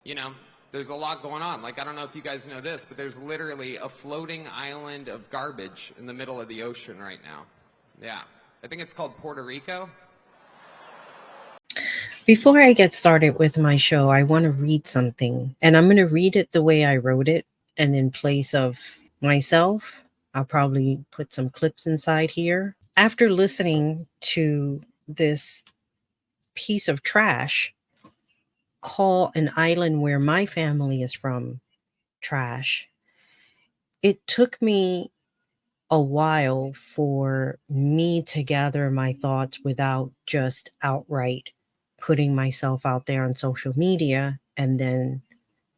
You know, there's a lot going on. Like, I don't know if you guys know this, but there's literally a floating island of garbage in the middle of the ocean right now. Yeah. I think it's called Puerto Rico. Before I get started with my show, I want to read something, and I'm going to read it the way I wrote it. And in place of myself, I'll probably put some clips inside here. After listening to this piece of trash call an island where my family is from trash, it took me a while for me to gather my thoughts without just outright putting myself out there on social media and then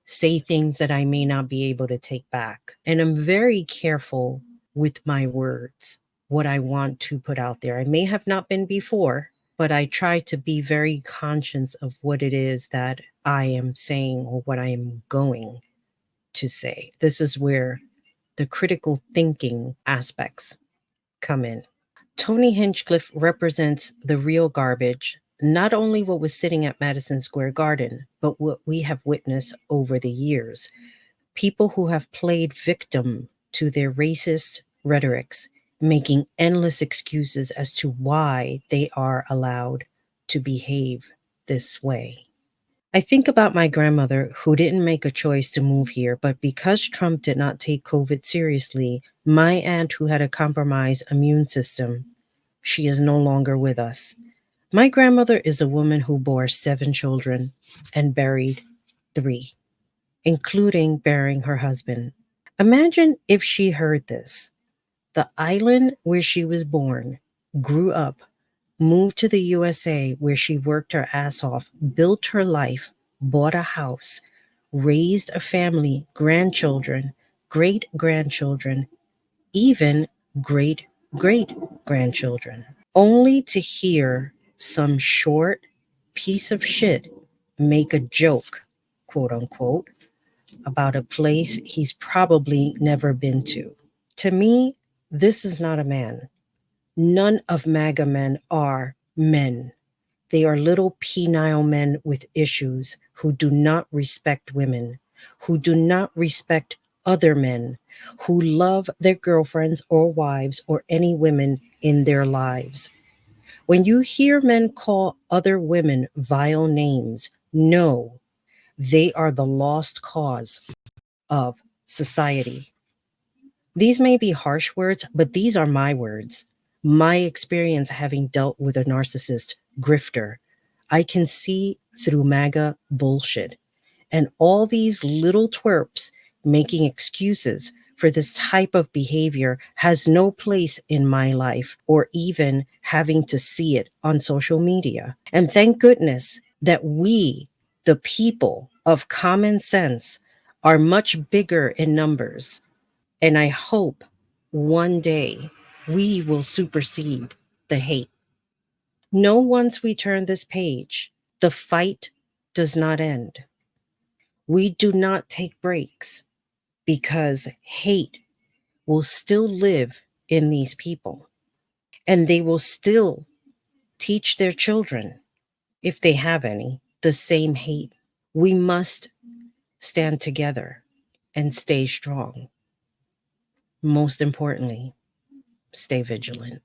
say things that I may not be able to take back. And I'm very careful with my words, what I want to put out there. I may have not been before, but I try to be very conscious of what it is that I am saying or what I am going to say. This is where the critical thinking aspects come in. Tony Hinchcliffe represents the real garbage, not only what was sitting at Madison Square Garden, but what we have witnessed over the years. People who have played victim to their racist rhetorics, making endless excuses as to why they are allowed to behave this way. I think about my grandmother who didn't make a choice to move here, but because Trump did not take COVID seriously, my aunt who had a compromised immune system, she is no longer with us. My grandmother is a woman who bore 7 children and buried 3, including burying her husband. Imagine if she heard this. The island where she was born, grew up, moved to the USA where she worked her ass off, built her life, bought a house, raised a family, grandchildren, great grandchildren, even great great grandchildren, only to hear some short piece of shit make a joke, quote unquote, about a place he's probably never been to. To me, this is not a man. None of MAGA men are men. They are little penile men with issues who do not respect women, who do not respect other men, who love their girlfriends or wives or any women in their lives. When you hear men call other women vile names, know they are the lost cause of society. These may be harsh words, but these are my words. My experience having dealt with a narcissist grifter. I can see through MAGA bullshit. And all these little twerps making excuses for this type of behavior has no place in my life or even having to see it on social media. And thank goodness that we, the people of common sense, are much bigger in numbers, and I hope one day we will supersede the hate. Know once we turn this page, the fight does not end. We do not take breaks because hate will still live in these people and they will still teach their children, if they have any, the same hate. We must stand together and stay strong. Most importantly, stay vigilant.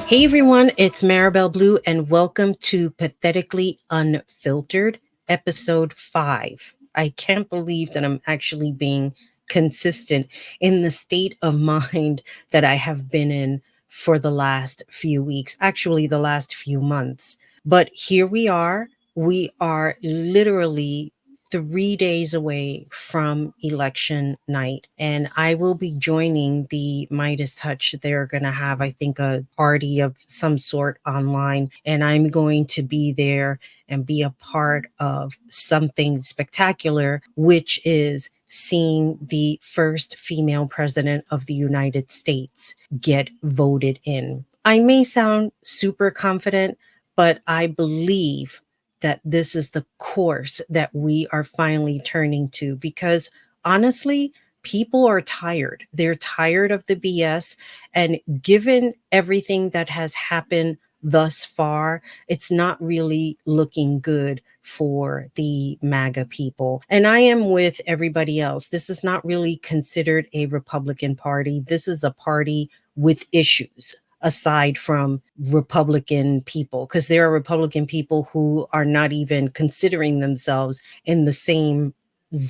Hey everyone, it's Maribel Blue, and welcome to Pathetically Unfiltered, episode 5. I can't believe that I'm actually being consistent in the state of mind that I have been in for the last few weeks, actually, the last few months. But here we are. We are literally 3 days away from election night, and I will be joining the Midas Touch. They're going to have, I think, a party of some sort online, and I'm going to be there and be a part of something spectacular, which is seeing the first female president of the United States get voted in. I may sound super confident, but I believe that this is the course that we are finally turning to, because honestly, people are tired. They're tired of the BS. And given everything that has happened thus far, it's not really looking good for the MAGA people. And I am with everybody else. This is not really considered a Republican Party. This is a party with issues aside from Republican people, because there are Republican people who are not even considering themselves in the same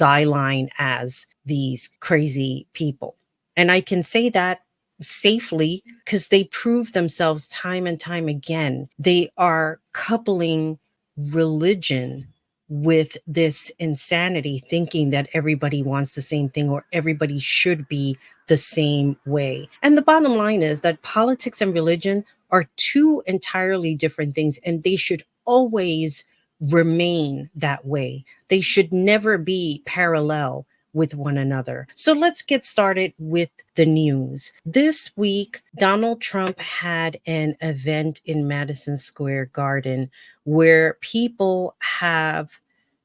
line as these crazy people. And I can say that safely because they prove themselves time and time again. They are coupling religion with this insanity, thinking that everybody wants the same thing or everybody should be the same way. And the bottom line is that politics and religion are two entirely different things, and they should always remain that way. They should never be parallel with one another. So let's get started with the news. This week, Donald Trump had an event in Madison Square Garden where people have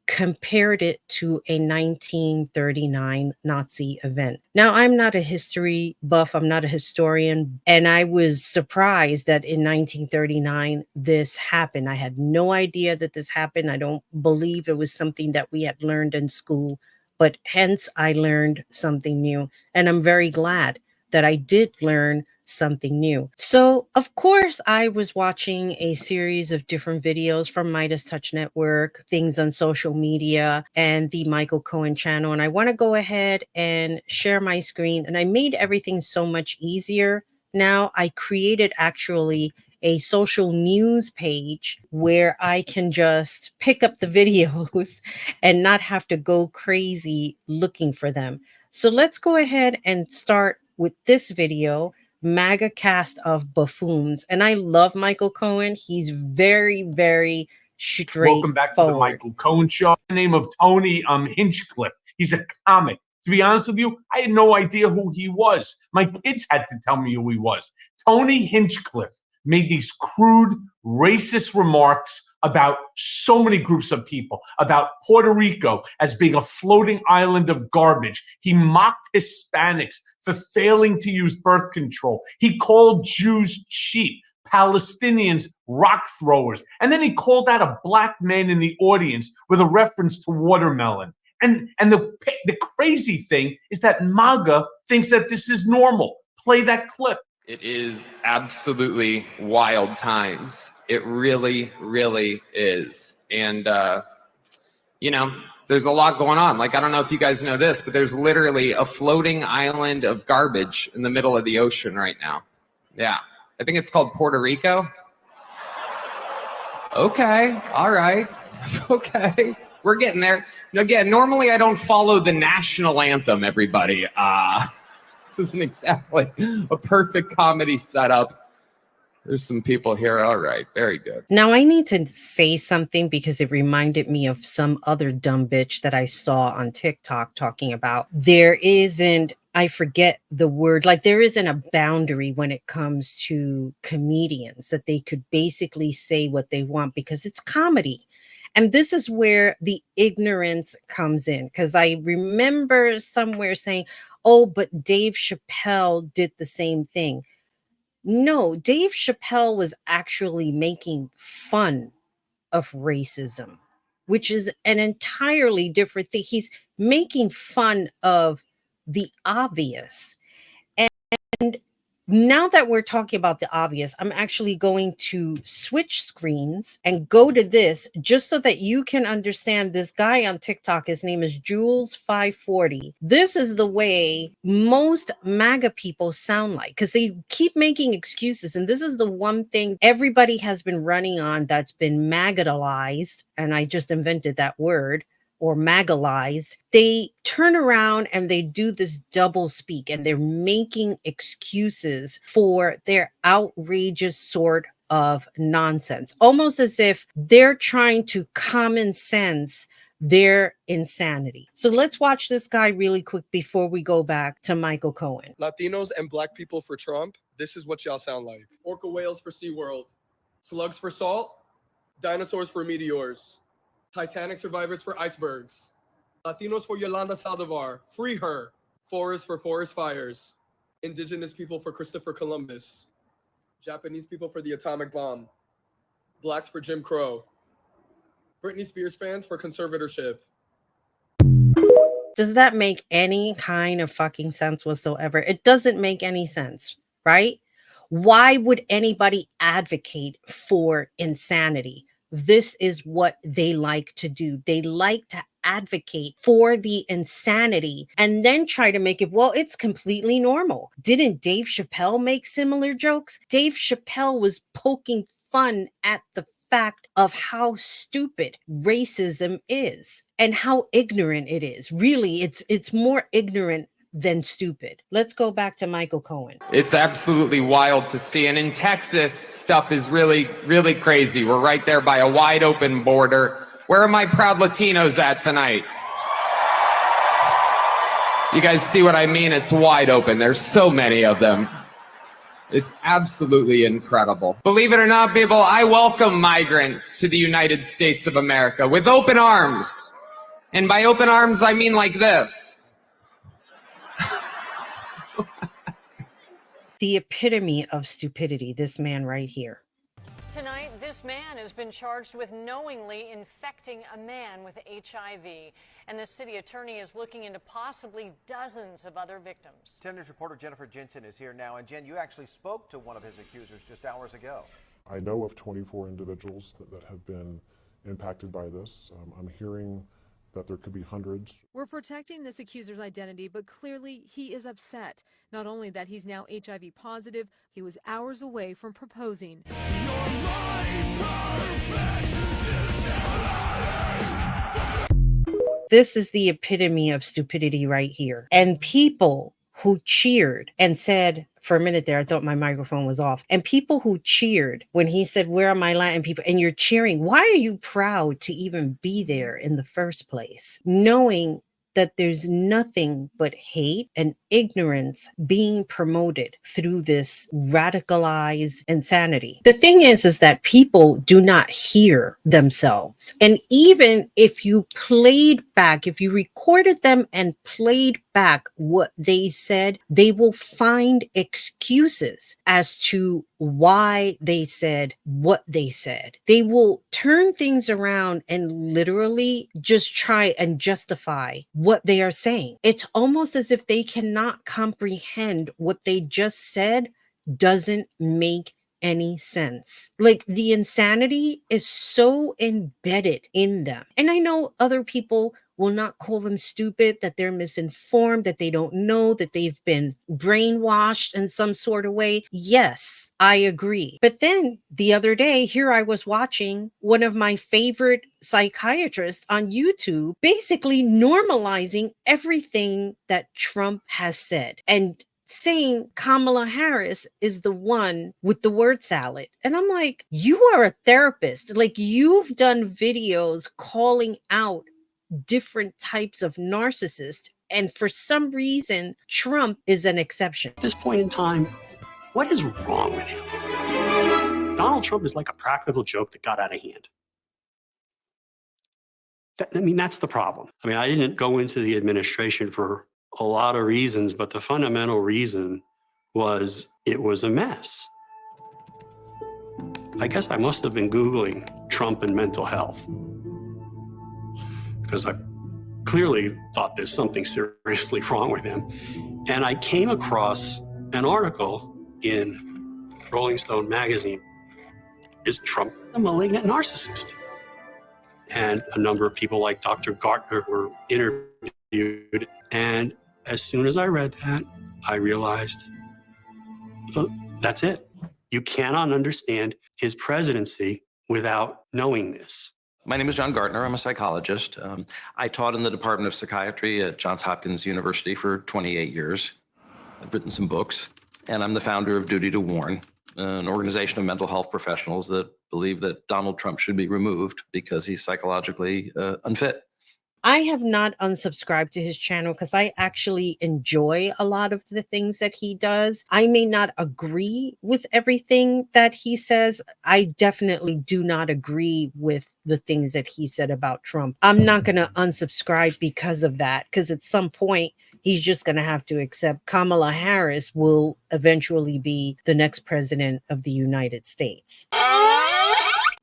compared it to a 1939 Nazi event. Now, I'm not a history buff, I'm not a historian, and I was surprised that in 1939 this happened. I had no idea that this happened. I don't believe it was something that we had learned in school, but hence I learned something new, and I'm very glad that I did learn something new. So, of course, I was watching a series of different videos from Midas Touch Network, things on social media, and the Michael Cohen channel. And I want to go ahead and share my screen. And I made everything so much easier. Now I created actually a social news page where I can just pick up the videos and not have to go crazy looking for them. So let's go ahead and start with this video, MAGA cast of buffoons. And I love Michael Cohen. He's very, very straightforward. Welcome back to the Michael Cohen Show. The name of Tony HINCHCLIFFE. He's a comic. To be honest with you, I had no idea who he was. My kids had to tell me who he was. Tony HINCHCLIFFE made these crude, racist remarks about so many groups of people, about Puerto Rico as being a floating island of garbage. He mocked Hispanics for failing to use birth control. He called Jews cheap, Palestinians rock throwers. And then he called out a black man in the audience with a reference to watermelon. And the crazy thing is that MAGA thinks that this is normal. Play that clip. It is absolutely wild times. It really, really is. And, you know, there's a lot going on. Like, I don't know if you guys know this, but there's literally a floating island of garbage in the middle of the ocean right now. Yeah. I think it's called Puerto Rico. Okay. All right. Okay. We're getting there. Again, normally I don't follow the national anthem, everybody. This isn't exactly a perfect comedy setup. There's some people here. All right. Very good. Now I need to say something because it reminded me of some other dumb bitch that I saw on TikTok talking about there isn't, I forget the word, like there isn't a boundary when it comes to comedians, that they could basically say what they want because it's comedy. And this is where the ignorance comes in, because I remember somewhere saying, oh, but Dave Chappelle did the same thing. No, Dave Chappelle was actually making fun of racism, which is an entirely different thing. He's making fun of the obvious. And now that we're talking about the obvious, I'm actually going to switch screens and go to this just so that you can understand this guy on TikTok. His name is Jules540. This is the way most MAGA people sound like, because they keep making excuses. And this is the one thing everybody has been running on that's been MAGAtalized. And I just invented that word. Or MAGAlized, they turn around and they do this double speak and they're making excuses for their outrageous sort of nonsense, almost as if they're trying to common sense their insanity. So let's watch this guy really quick before we go back to Michael Cohen. Latinos and black people for Trump, this is what y'all sound like. Orca whales for SeaWorld, slugs for salt, dinosaurs for meteors. Titanic survivors for icebergs. Latinos for Yolanda Saldivar. Free her. Forests for forest fires. Indigenous people for Christopher Columbus. Japanese people for the atomic bomb. Blacks for Jim Crow. Britney Spears fans for conservatorship. Does that make any kind of fucking sense whatsoever? It doesn't make any sense, right? Why would anybody advocate for insanity? This is what they like to do. They like to advocate for the insanity and then try to make it, well, it's completely normal. Didn't Dave Chappelle make similar jokes? Dave Chappelle was poking fun at the fact of how stupid racism is and how ignorant it is. Really, it's more ignorant than stupid. Let's go back to Michael Cohen. It's absolutely wild to see. And in Texas, stuff is really, really crazy. We're right there by a wide open border. Where are my proud Latinos at tonight? You guys see what I mean? It's wide open. There's so many of them. It's absolutely incredible. Believe it or not, people, I welcome migrants to the United States of America with open arms. And by open arms, I mean like this. The epitome of stupidity, this man right here. Tonight, this man has been charged with knowingly infecting a man with HIV, and the city attorney is looking into possibly dozens of other victims. 10 News reporter Jennifer Jensen is here now, and Jen, you actually spoke to one of his accusers just hours ago. I know of 24 individuals that have been impacted by this. I'm hearing that there could be hundreds. We're protecting this accuser's identity, but clearly he is upset. Not only that he's now HIV positive, he was hours away from proposing. This is the epitome of stupidity right here. And people who cheered and said, for a minute there, I thought my microphone was off. And people who cheered when he said, where are my Latin people? And you're cheering. Why are you proud to even be there in the first place? Knowing that there's nothing but hate and ignorance being promoted through this radicalized insanity. The thing is that people do not hear themselves. And even if you played back, if you recorded them and played back what they said, they will find excuses as to why they said what they said. They will turn things around and literally just try and justify what they are saying. It's almost as if they cannot comprehend what they just said doesn't make any sense. Like, the insanity is so embedded in them. And I know other people will not call them stupid, that they're misinformed, that they don't know, that they've been brainwashed in some sort of way. Yes, I agree. But then the other day, here I was watching one of my favorite psychiatrists on YouTube basically normalizing everything that Trump has said and saying Kamala Harris is the one with the word salad. And I'm like, you are a therapist. Like, you've done videos calling out different types of narcissists. And for some reason, Trump is an exception. At this point in time, what is wrong with him? Donald Trump is like a practical joke that got out of hand. That's the problem. I didn't go into the administration for a lot of reasons, but the fundamental reason was it was a mess. I guess I must have been Googling Trump and mental health, because I clearly thought there's something seriously wrong with him. And I came across an article in Rolling Stone magazine, Is Trump a Malignant Narcissist? And a number of people like Dr. Gartner were interviewed. And as soon as I read that, I realized, oh, that's it. You cannot understand his presidency without knowing this. My name is John Gartner. I'm a psychologist. I taught in the Department of Psychiatry at Johns Hopkins University for 28 years. I've written some books, and I'm the founder of Duty to Warn, an organization of mental health professionals that believe that Donald Trump should be removed because he's psychologically unfit. I have not unsubscribed to his channel because I actually enjoy a lot of the things that he does. I may not agree with everything that he says. I definitely do not agree with the things that he said about Trump. I'm not going to unsubscribe because of that, because at some point He's just going to have to accept Kamala Harris will eventually be the next president of the United States.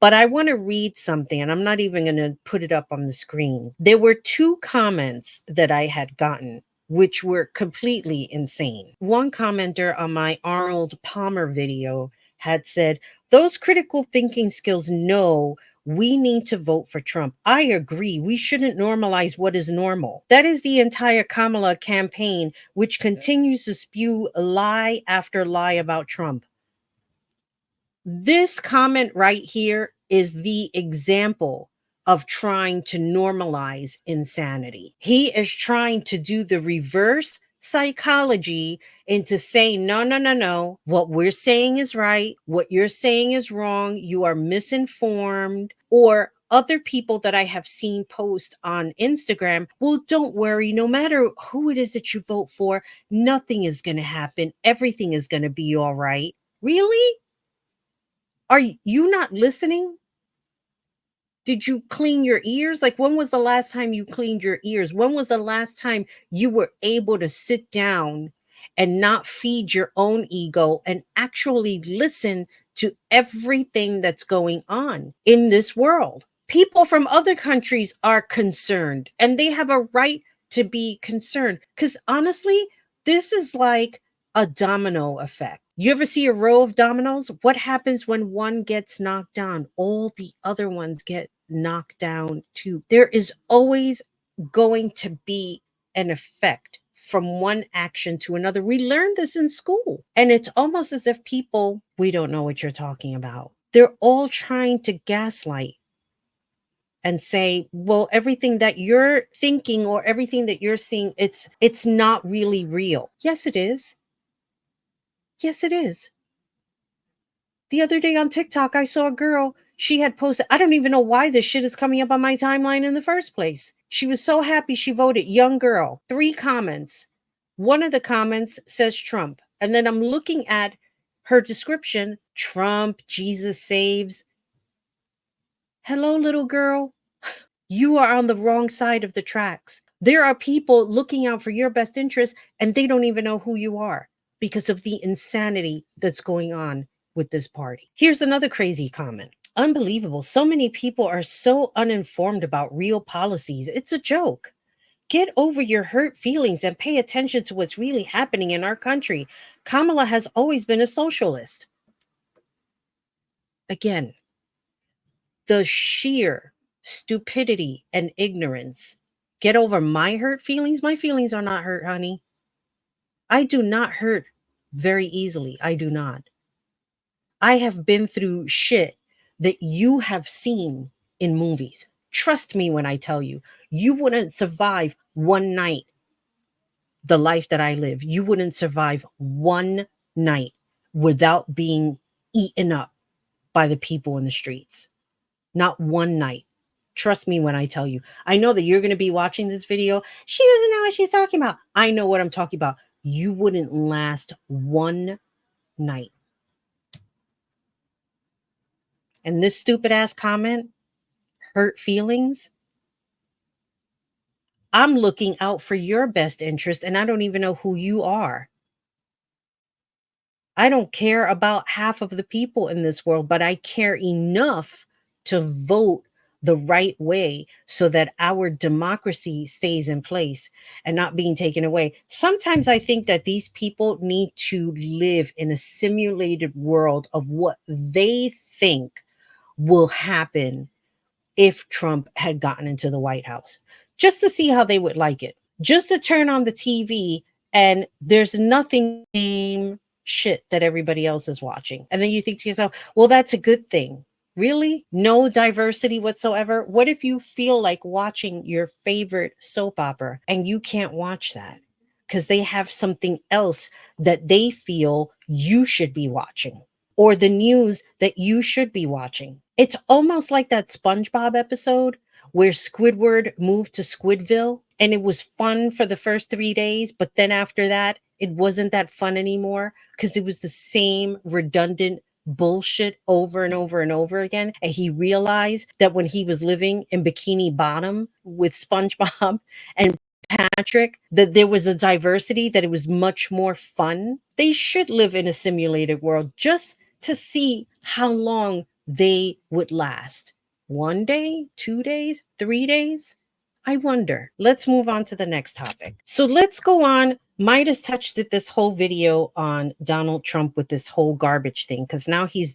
But I want to read something, and I'm not even going to put it up on the screen. There were 2 comments that I had gotten, which were completely insane. One commenter on my Arnold Palmer video had said, those critical thinking skills know we need to vote for Trump. I agree. We shouldn't normalize what is normal. That is the entire Kamala campaign, which continues to spew lie after lie about Trump. This comment right here is the example of trying to normalize insanity. He is trying to do the reverse psychology into saying, no, no, no, no. What we're saying is right. What you're saying is wrong. You are misinformed. Or other people that I have seen post on Instagram, well, don't worry. No matter who it is that you vote for, nothing is going to happen. Everything is going to be all right. Really? Are you not listening? Did you clean your ears? Like, when was the last time you cleaned your ears? When was the last time you were able to sit down and not feed your own ego and actually listen to everything that's going on in this world? People from other countries are concerned, and they have a right to be concerned. Because honestly, this is like a domino effect. You ever see a row of dominoes? What happens when one gets knocked down? All the other ones get knocked down too. There is always going to be an effect from one action to another. We learned this in school. And it's almost as if people, we don't know what you're talking about. They're all trying to gaslight and say, well, everything that you're thinking or everything that you're seeing, it's not really real. Yes, it is. Yes, it is. The other day on TikTok, I saw a girl. She had posted, I don't even know why this shit is coming up on my timeline in the first place. She was so happy she voted. Young girl. 3 comments. One of the comments says Trump. And then I'm looking at her description. Trump, Jesus saves. Hello, little girl. You are on the wrong side of the tracks. There are people looking out for your best interest, and they don't even know who you are because of the insanity that's going on with this party. Here's another crazy comment. Unbelievable. So many people are so uninformed about real policies. It's a joke. Get over your hurt feelings and pay attention to what's really happening in our country. Kamala has always been a socialist. Again, the sheer stupidity and ignorance. Get over my hurt feelings. My feelings are not hurt, honey. I do not hurt very easily. I do not. I have been through shit that you have seen in movies. Trust me when I tell you, you wouldn't survive one night the life that I live. You wouldn't survive one night without being eaten up by the people in the streets. Not one night. Trust me when I tell you. I know that you're going to be watching this video. She doesn't know what she's talking about. I know what I'm talking about. You wouldn't last one night. And this stupid ass comment, hurt feelings. I'm looking out for your best interest, and I don't even know who you are. I don't care about half of the people in this world, but I care enough to vote the right way so that our democracy stays in place and not being taken away. Sometimes I think that these people need to live in a simulated world of what they think will happen if Trump had gotten into the White House, just to see how they would like it. Just to turn on the TV and there's nothing same shit that everybody else is watching. And then you think to yourself, well, that's a good thing. Really? No diversity whatsoever? What if you feel like watching your favorite soap opera and you can't watch that because they have something else that they feel you should be watching, or the news that you should be watching? It's almost like that SpongeBob episode where Squidward moved to Squidville and it was fun for the first 3 days, but then after that, it wasn't that fun anymore because it was the same redundant bullshit over and over and over again. And he realized that when he was living in Bikini Bottom with SpongeBob and Patrick, that there was a diversity, that it was much more fun. They should live in a simulated world just to see how long they would last. 1 day, 2 days, 3 days? I wonder. Let's move on to the next topic. So let's go on. Midas touched it this whole video on Donald Trump with this whole garbage thing, because now he's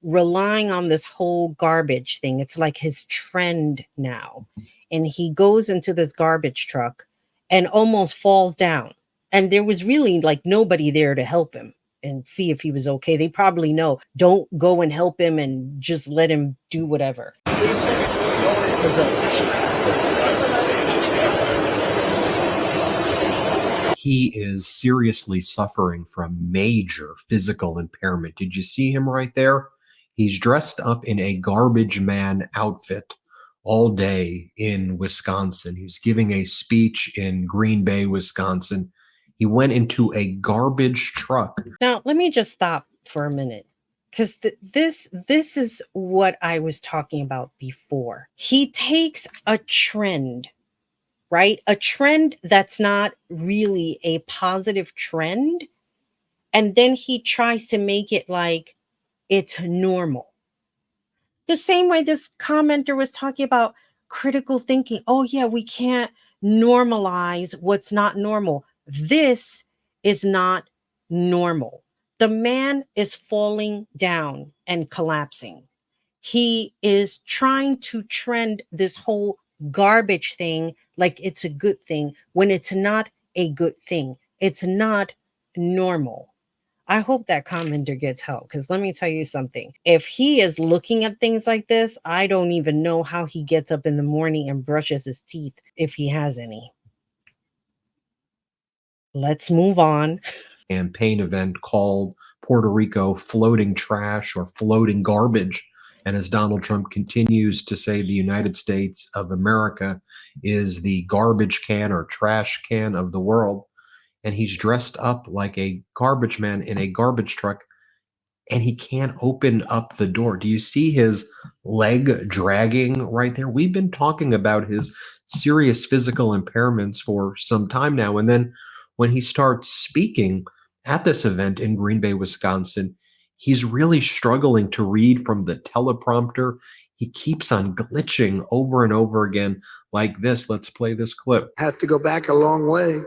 relying on this whole garbage thing. It's like his trend now. And he goes into this garbage truck and almost falls down. And there was really like nobody there to help him and see if he was okay. They probably know, don't go and help him and just let him do whatever. He is seriously suffering from major physical impairment. Did you see him right there? He's dressed up in a garbage man outfit all day in Wisconsin. He was giving a speech in Green Bay, Wisconsin. He went into a garbage truck. Now, let me just stop for a minute, because this is what I was talking about before. He takes a trend, right? A trend that's not really a positive trend, and then he tries to make it like it's normal. The same way this commenter was talking about critical thinking. Oh, yeah, we can't normalize what's not normal. This is not normal. The man is falling down and collapsing. He is trying to trend this whole garbage thing like it's a good thing when it's not a good thing. It's not normal. I hope that commenter gets help, because let me tell you something. If he is looking at things like this, I don't even know how he gets up in the morning and brushes his teeth, if he has any. Let's move on. Campaign event called Puerto Rico floating trash or floating garbage. And as Donald Trump continues to say, the United States of America is the garbage can or trash can of the world. And he's dressed up like a garbage man in a garbage truck, and he can't open up the door. Do you see his leg dragging right there? We've been talking about his serious physical impairments for some time now. And then when he starts speaking at this event in Green Bay, Wisconsin, he's really struggling to read from the teleprompter. He keeps on glitching over and over again like this. Let's play this clip. Have to go back a long way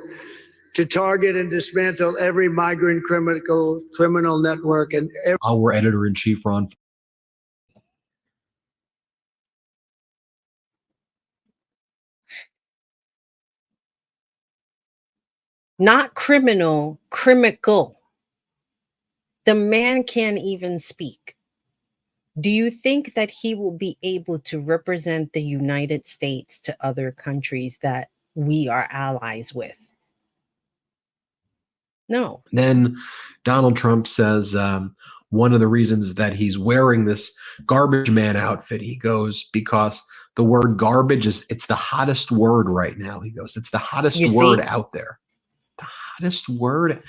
to target and dismantle every migrant criminal network and our editor-in-chief, Ron. Not criminal, criminal. The man can't even speak. Do you think that he will be able to represent the United States to other countries that we are allies with? No. Then Donald Trump says one of the reasons that he's wearing this garbage man outfit, he goes, because the word garbage it's the hottest word right now. He goes, it's the hottest word out there. The hottest word,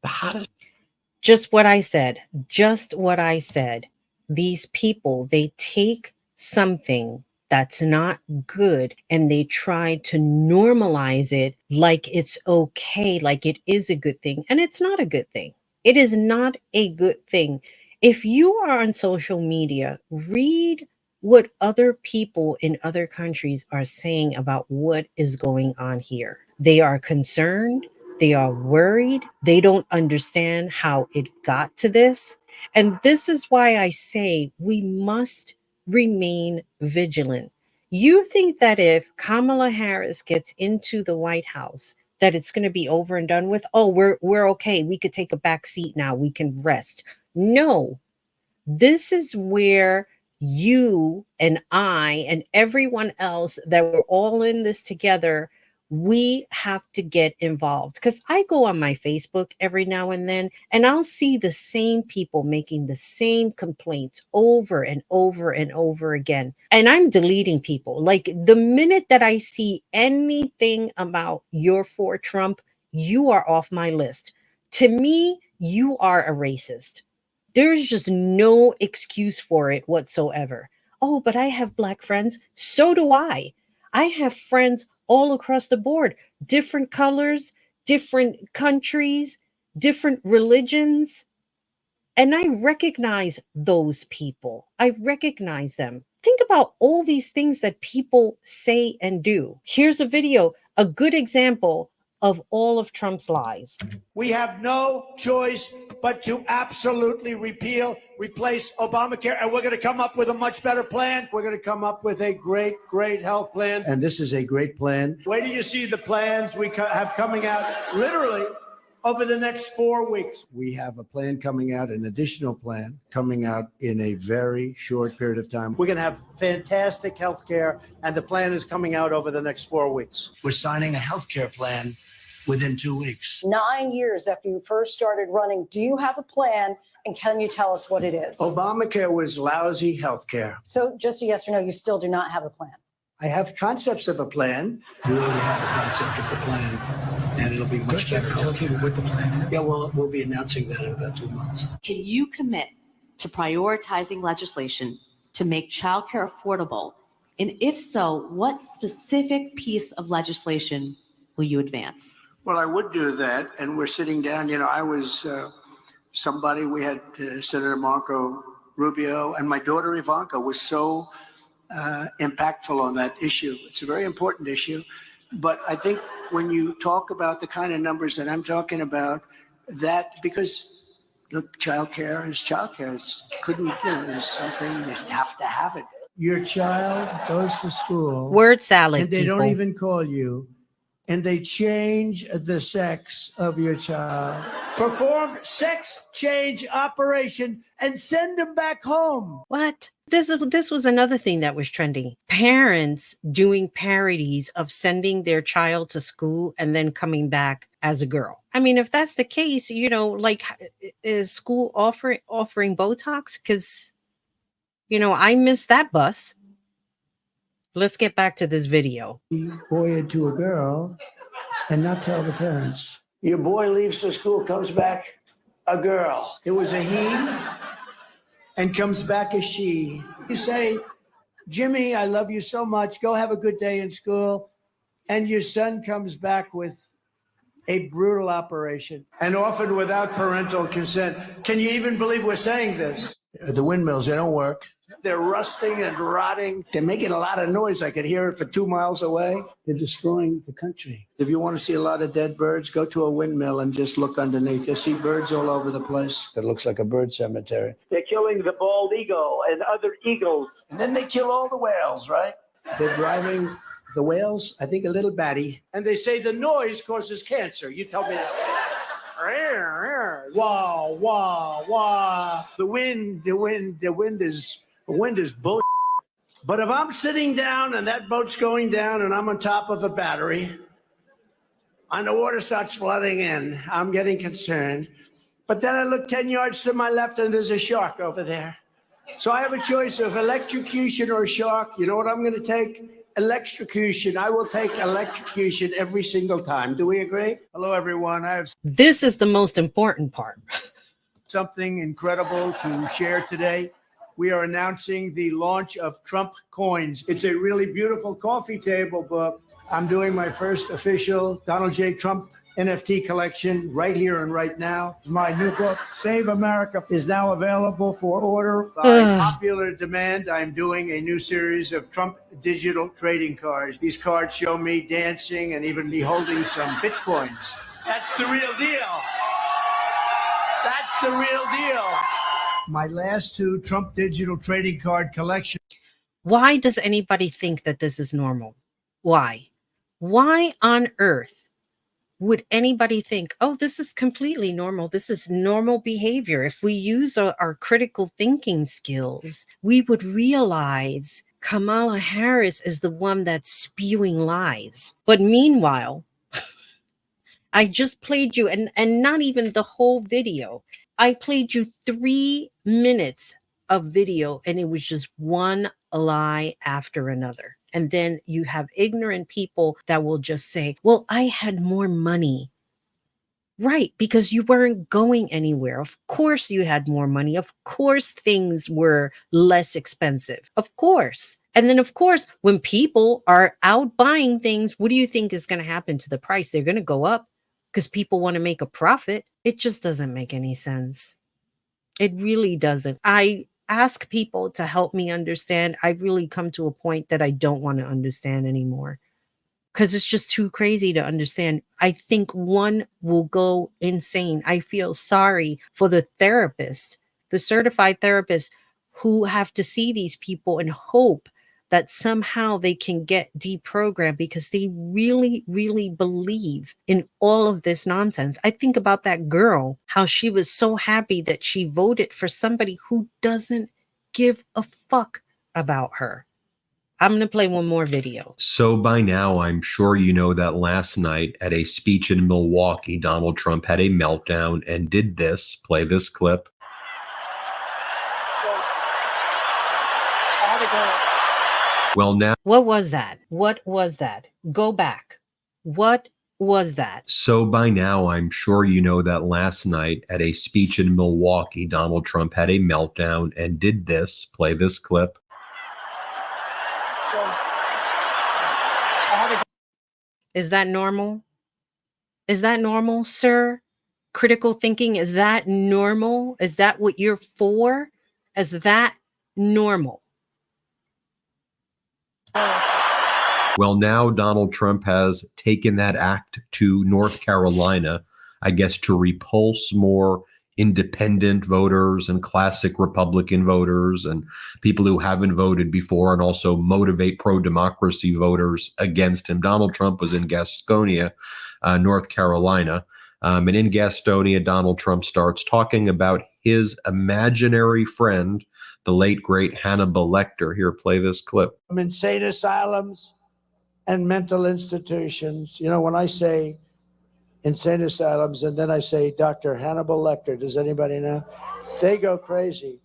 the hottest. Just what I said. Just what I said. These people, they take something that's not good and they try to normalize it like it's okay, like it is a good thing. And it's not a good thing. It is not a good thing. If you are on social media, read what other people in other countries are saying about what is going on here. They are concerned. They are worried. They don't understand how it got to this. And this is why I say we must remain vigilant. You think that if Kamala Harris gets into the White House, that it's going to be over and done with? Oh, we're okay. We could take a back seat now. We can rest. No, this is where you and I and everyone else that we're all in this together, we have to get involved. Because I go on my Facebook every now and then, and I'll see the same people making the same complaints over and over and over again. And I'm deleting people. Like the minute that I see anything about you're for Trump, you are off my list. To me, you are a racist. There's just no excuse for it whatsoever. Oh, but I have Black friends. So do I. I have friends all across the board, different colors, different countries, different religions. And I recognize those people. I recognize them. Think about all these things that people say and do. Here's a video, a good example of all of Trump's lies. We have no choice but to absolutely replace Obamacare, and we're going to come up with a much better plan. We're going to come up with a great health plan, and this is a great plan. Wait till you see the plans we have coming out literally over the next 4 weeks. We have a plan coming out, an additional plan coming out in a very short period of time. We're going to have fantastic health care, and the plan is coming out over the next 4 weeks. We're signing a health care plan within 2 weeks. 9 years after you first started running, do you have a plan, and can you tell us what it is? Obamacare was lousy health care. So just a yes or no, you still do not have a plan? I have concepts of a plan. We already have the concept of the plan, and it'll be much better health care. What the plan is? Yeah, well, we'll be announcing that in about 2 months. Can you commit to prioritizing legislation to make childcare affordable? And if so, what specific piece of legislation will you advance? Well, I would do that, and we're sitting down. You know, I was somebody, we had Senator Marco Rubio, and my daughter Ivanka was so impactful on that issue. It's a very important issue. But I think when you talk about the kind of numbers that I'm talking about, that because look, childcare is childcare. It's is something you have to have it. Your child goes to school. Word salad. And they don't even call you. And they change the sex of your child, perform sex change operation, and send them back home. What? This was another thing that was trending. Parents doing parodies of sending their child to school and then coming back as a girl. I mean, if that's the case, like, is school offering Botox? Because, I missed that bus. Let's get back to this video. Boy into a girl and not tell the parents. Your boy leaves the school, comes back a girl. It was a he and comes back a she. You say, Jimmy, I love you so much. Go have a good day in school. And your son comes back with a brutal operation, and often without parental consent. Can you even believe we're saying this? The windmills, they don't work. They're rusting and rotting. They're making a lot of noise. I could hear it for 2 miles away. They're destroying the country. If you want to see a lot of dead birds, go to a windmill and just look underneath. You'll see birds all over the place. It looks like a bird cemetery. They're killing the bald eagle and other eagles. And then they kill all the whales, right? They're driving the whales, I think, a little batty. And they say the noise causes cancer. You tell me that. Wah, wah, wah. The wind is bull. But if I'm sitting down and that boat's going down and I'm on top of a battery and the water starts flooding in, I'm getting concerned. But then I look 10 yards to my left and there's a shark over there. So I have a choice of electrocution or shark. You know what I'm going to take? Electrocution. I will take electrocution every single time. Do we agree? Hello, everyone. I have This is the most important part. something incredible to share today. We are announcing the launch of Trump Coins. It's a really beautiful coffee table book. I'm doing my first official Donald J. Trump NFT collection right here and right now. My new book, Save America, is now available for order by popular demand. I'm doing a new series of Trump digital trading cards. These cards show me dancing and even me holding some Bitcoins. That's the real deal. That's the real deal. My last 2 Trump digital trading card collections. Why does anybody think that this is normal? Why? Why on earth would anybody think, oh, this is completely normal? This is normal behavior. If we use our critical thinking skills, we would realize Kamala Harris is the one that's spewing lies. But meanwhile, I just played you, and not even the whole video. I played you 3 minutes of video, and it was just one lie after another. And then you have ignorant people that will just say, well, I had more money Right, because you weren't going anywhere. Of course, you had more money. Of course, things were less expensive. Of course. And then, of course, when people are out buying things, what do you think is going to happen to the price? They're going to go up because people want to make a profit. It just doesn't make any sense. It really doesn't. I ask people to help me understand. I've really come to a point that I don't want to understand anymore, because it's just too crazy to understand. I think one will go insane. I feel sorry for the therapist, the certified therapists who have to see these people and hope that somehow they can get deprogrammed, because they really, really believe in all of this nonsense. I think about that girl, how she was so happy that she voted for somebody who doesn't give a fuck about her. I'm going to play one more video. So by now, I'm sure you know that last night at a speech in Milwaukee, Donald Trump had a meltdown and did this. Play this clip. Well, now. What was that? What was that? Go back. What was that? So by now, I'm sure you know that last night at a speech in Milwaukee, Donald Trump had a meltdown and did this. Play this clip. Is that normal? Is that normal, sir? Critical thinking, is that normal? Is that what you're for? Is that normal? Well, now Donald Trump has taken that act to North Carolina, I guess, to repulse more independent voters and classic Republican voters and people who haven't voted before, and also motivate pro-democracy voters against him. Donald Trump was in Gastonia, North Carolina. And in Gastonia, Donald Trump starts talking about his imaginary friend, the late, great Hannibal Lecter. Here, play this clip. Insane asylums and mental institutions. You know, when I say insane asylums and then I say Dr. Hannibal Lecter, does anybody know? They go crazy.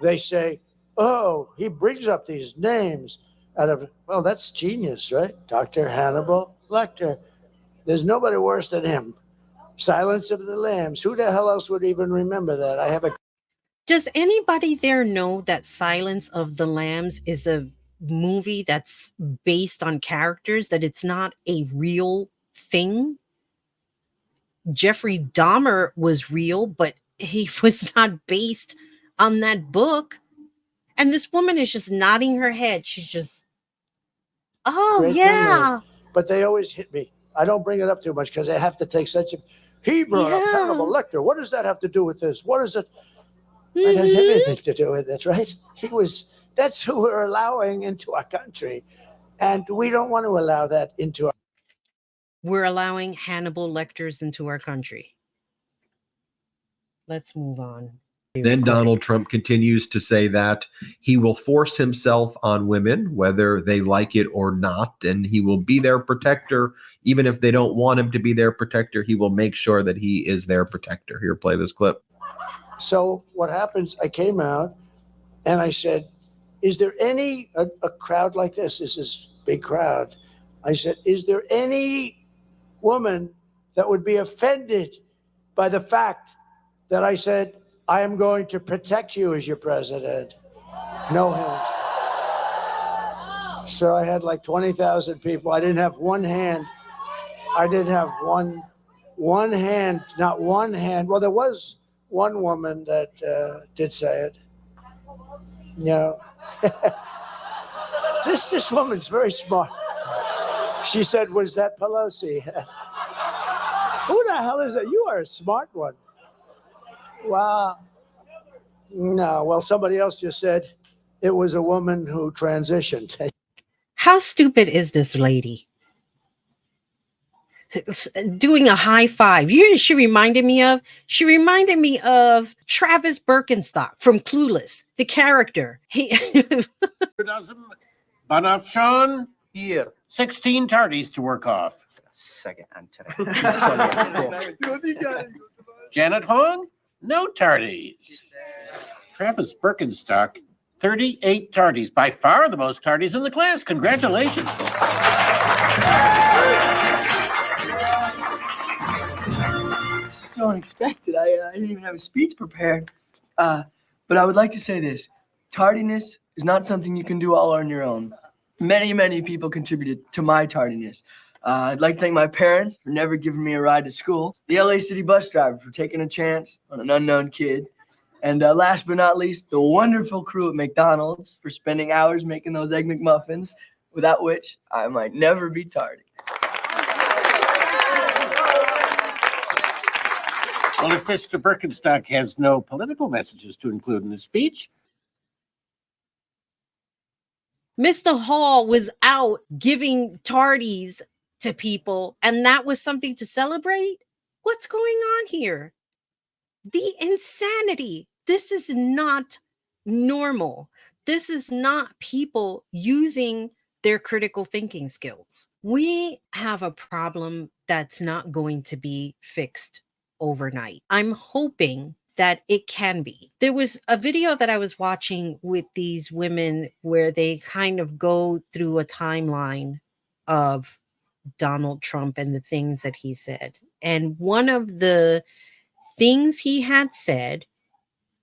They say, oh, he brings up these names out of, well, that's genius, right? Dr. Hannibal Lecter. There's nobody worse than him. Silence of the Lambs. Who the hell else would even remember that? I have a. Does anybody there know that Silence of the Lambs is a movie that's based on characters, that it's not a real thing? Jeffrey Dahmer was real, but he was not based on that book. And this woman is just nodding her head. She's just, oh, Great yeah. memory. But they always hit me. I don't bring it up too much because I have to take such a. He brought up Hannibal Lecter. What does that have to do with this? What is it? It has everything to do with it, right? That's who we're allowing into our country. And we don't want to allow that into our. We're allowing Hannibal Lecters into our country. Let's move on. Then Donald Trump continues to say that he will force himself on women, whether they like it or not, and he will be their protector. Even if they don't want him to be their protector, he will make sure that he is their protector. Here, play this clip. So what happens, I came out and I said, is there a crowd like this? This is a big crowd. I said, is there any woman that would be offended by the fact that I said, I am going to protect you as your president? No hands. So I had like 20,000 people. I didn't have one hand. I didn't have one hand, not one hand. Well, there was one woman that did say it. No. This woman's very smart. She said, was that Pelosi? Who the hell is that? You are a smart one. Wow. No, well, somebody else just said it was a woman who transitioned. How stupid is this lady? Doing a high five. You know what she reminded me of? She reminded me of Travis Birkenstock from Clueless, the character. But Sean, here, 16 tardies to work off. Second on today. Janet Hong, no tardies. Travis Birkenstock, 38 tardies, by far the most tardies in the class. Congratulations. so unexpected. I didn't even have a speech prepared. But I would like to say this. Tardiness is not something you can do all on your own. Many people contributed to my tardiness. I'd like to thank my parents for never giving me a ride to school, the LA City bus driver for taking a chance on an unknown kid, and last but not least, the wonderful crew at McDonald's for spending hours making those Egg McMuffins, without which I might never be tardy. Well, if Mr. Birkenstock has no political messages to include in his speech, Mr. Hall was out giving tardies to people, and that was something to celebrate? What's going on here? The insanity. This is not normal. This is not people using their critical thinking skills. We have a problem that's not going to be fixed overnight. I'm hoping that it can be. There was a video that I was watching with these women where they kind of go through a timeline of Donald Trump and the things that he said. And one of the things he had said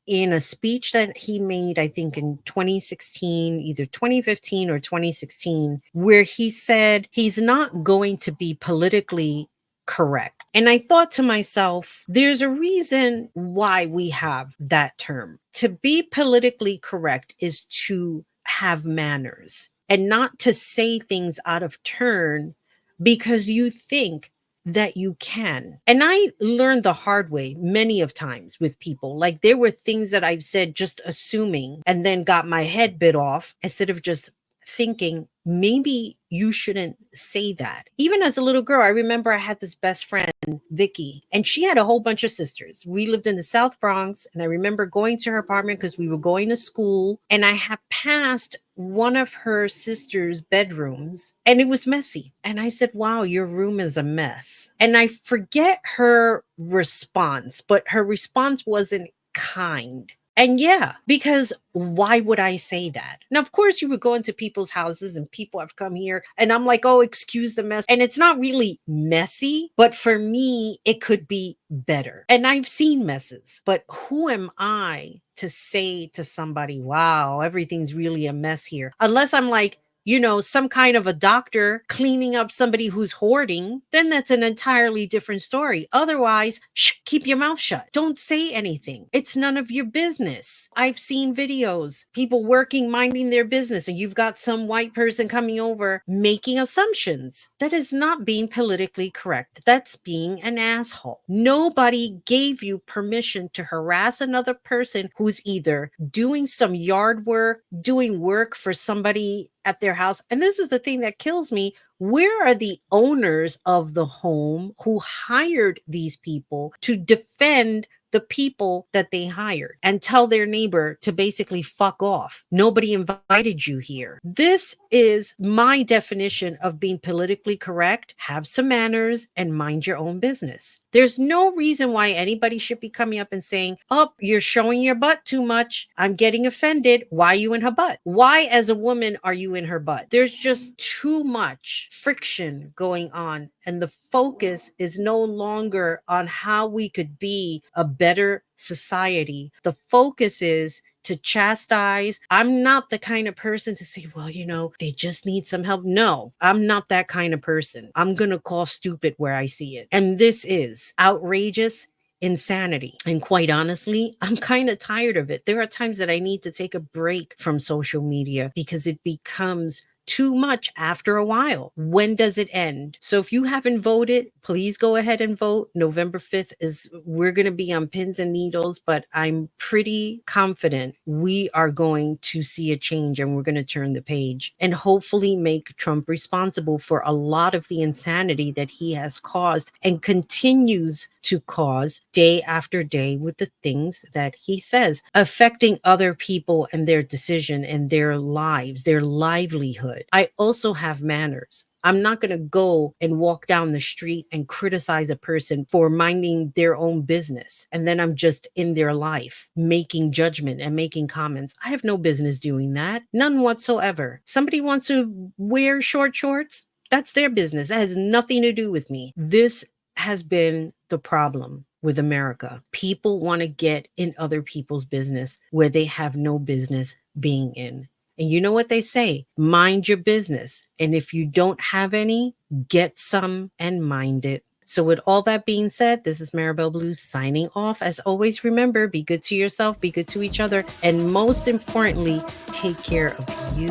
in a speech that he made, I think in 2016, either 2015 or 2016, where he said he's not going to be politically correct. And I thought to myself, there's a reason why we have that term. To be politically correct is to have manners and not to say things out of turn because you think that you can. And I learned the hard way many of times with people. Like there were things that I've said just assuming and then got my head bit off instead of just thinking maybe you shouldn't say that. Even as a little girl, I remember I had this best friend, Vicky, and she had a whole bunch of sisters. We lived in the South Bronx, and I remember going to her apartment because we were going to school, and I had passed one of her sister's bedrooms, and it was messy. And I said, wow, your room is a mess. And I forget her response, but her response wasn't kind. And yeah, because why would I say that? Now, of course, you would go into people's houses and people have come here and I'm like, oh, excuse the mess. And it's not really messy, but for me, it could be better. And I've seen messes, but who am I to say to somebody, wow, everything's really a mess here? Unless I'm like, you know, some kind of a doctor cleaning up somebody who's hoarding, then that's an entirely different story. Otherwise, shh, keep your mouth shut. Don't say anything. It's none of your business. I've seen videos, people working, minding their business, and you've got some white person coming over making assumptions. That is not being politically correct. That's being an asshole. Nobody gave you permission to harass another person who's either doing some yard work, doing work for somebody at their house. And this is the thing that kills me. Where are the owners of the home who hired these people to defend the people that they hired and tell their neighbor to basically fuck off? Nobody invited you here. This is my definition of being politically correct. Have some manners and mind your own business. There's no reason why anybody should be coming up and saying, oh, you're showing your butt too much. I'm getting offended. Why are you in her butt? Why, as a woman, are you in her butt? There's just too much friction going on. And the focus is no longer on how we could be a better society. The focus is to chastise. I'm not the kind of person to say, well, you know, they just need some help. No, I'm not that kind of person. I'm going to call stupid where I see it. And this is outrageous insanity. And quite honestly, I'm kind of tired of it. There are times that I need to take a break from social media because it becomes too much after a while. When does it end? So if you haven't voted, please go ahead and vote. November 5th we're going to be on pins and needles, but I'm pretty confident we are going to see a change and we're going to turn the page and hopefully make Trump responsible for a lot of the insanity that he has caused and continues to cause day after day with the things that he says, affecting other people and their decision and their lives, their livelihood. I also have manners. I'm not going to go and walk down the street and criticize a person for minding their own business. And then I'm just in their life, making judgment and making comments. I have no business doing that. None whatsoever. Somebody wants to wear short shorts. That's their business. That has nothing to do with me. This has been the problem. with America. People want to get in other people's business where they have no business being in. And you know what they say? Mind your business. And if you don't have any, get some and mind it. So with all that being said, this is Maribel Blue signing off. As always, remember, be good to yourself, be good to each other, and most importantly, take care of you.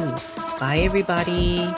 Bye, everybody.